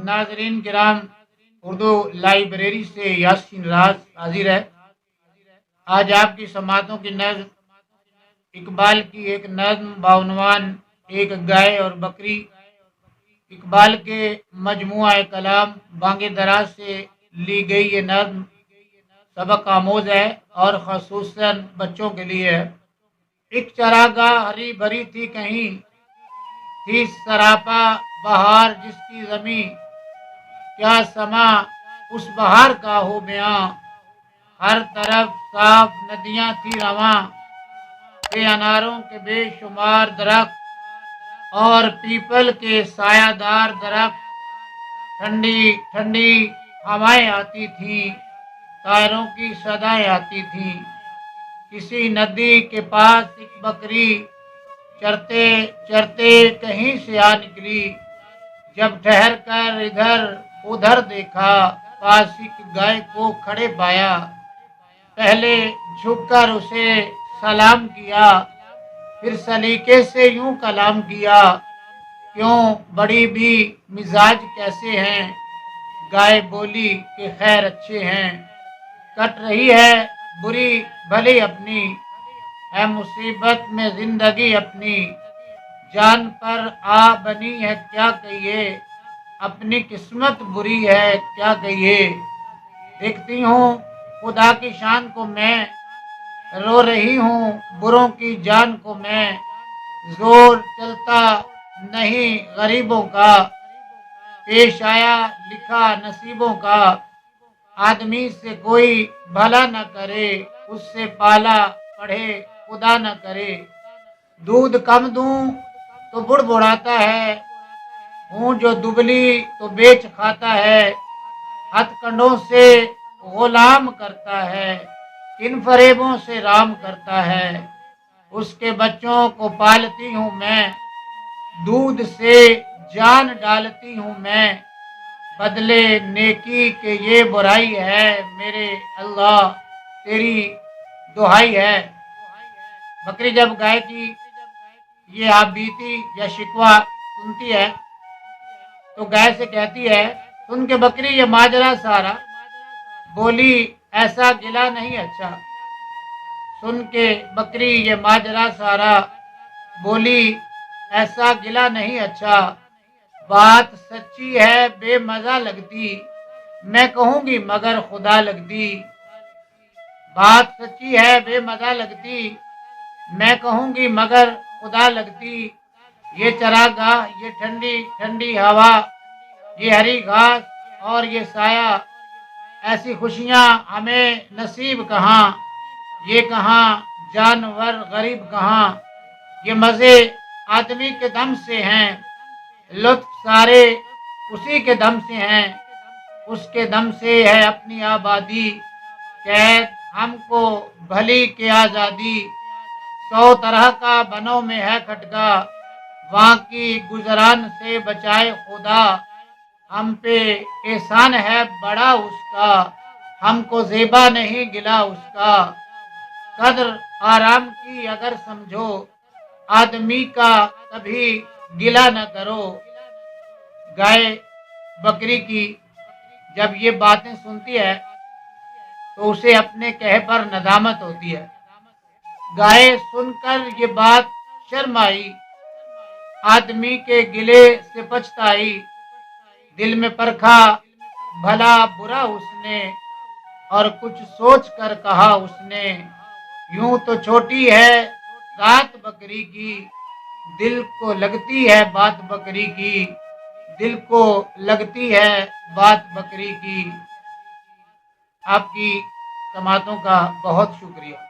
नाजरीन किराम, उर्दू लाइब्रेरी से यासीन राज हाजिर है। आज आपकी समातों की नज़्म इकबाल की एक नज़्म बाउनवान एक गाय और बकरी। इकबाल के मजमुआ कलाम बांगे दराज से ली गई ये नज़्म सबक आमोज है और ख़ुसूसन बच्चों के लिए है। एक चरागाह हरी भरी थी, कहीं थी सरापा बहार जिसकी ज़मीं, क्या समा उस बहार का हो बयां। हर तरफ साफ नदियां थी रवां, के अनारों के बेशुमार दरख्त और पीपल के सायादार दरख्त। ठंडी ठंडी हवाएं आती थीं, तारों की सदाएं आती थीं। किसी नदी के पास एक बकरी चरते चरते कहीं से आ निकली। जब ठहर कर इधर उधर देखा, पास एक गाय को खड़े पाया। पहले झुककर उसे सलाम किया, फिर सलीके से यूं कलाम किया। क्यों बड़ी भी मिजाज कैसे हैं? गाय बोली कि खैर अच्छे हैं। कट रही है बुरी भली अपनी, है मुसीबत में जिंदगी अपनी। जान पर आ बनी है क्या कहिए, अपनी किस्मत बुरी है क्या कहिए। देखती हूँ खुदा की शान को मैं, रो रही हूँ बुरों की जान को मैं। जोर चलता नहीं गरीबों का, पेश आया लिखा नसीबों का। आदमी से कोई भला न करे, उससे पाला पढ़े खुदा न करे। दूध कम दूं तो बुड़बुड़ाता है, हूँ जो दुबली तो बेच खाता है। हथकंडों से गुलाम करता है, किन फरेबों से राम करता है। उसके बच्चों को पालती हूँ मैं, दूध से जान डालती हूँ मैं। बदले नेकी के ये बुराई है, मेरे अल्लाह तेरी दुहाई है। बकरी जब गाय की ये आप बीती या शिकवा सुनती है तो गाय से कहती है, सुन के बकरी ये माजरा सारा। बोली ऐसा गिला नहीं अच्छा। सुन के बकरी ये माजरा सारा, बोली ऐसा गिला नहीं अच्छा। बात सच्ची है बेमजा लगती, मैं कहूँगी मगर खुदा लगती। बात सच्ची है बेमजा लगती, मैं कहूँगी मगर खुदा लगती। ये चरागाह, ये ठंडी ठंडी हवा, ये हरी घास और ये साया, ऐसी खुशियाँ हमें नसीब कहाँ। ये कहाँ जानवर गरीब कहाँ। ये मज़े आदमी के दम से हैं, लुत्फ सारे उसी के दम से हैं। उसके दम से है अपनी आबादी, कैद हमको भली के आज़ादी। 100 तरह का बनों में है खटका, वहाँ की गुजरान से बचाए खुदा। हम पे एहसान है बड़ा उसका, हमको ज़ेबा नहीं गिला उसका। कद्र आराम की अगर समझो, आदमी का कभी गिला न करो। गाय बकरी की जब ये बातें सुनती है तो उसे अपने कहे पर नदामत होती है। गाय सुनकर ये बात शर्म आई, आदमी के गिले से पछताई। दिल में परखा भला बुरा उसने, और कुछ सोच कर कहा उसने। यूं तो छोटी है रात बकरी की, दिल को लगती है बात बकरी की। दिल को लगती है बात बकरी की। आपकी समातों का बहुत शुक्रिया।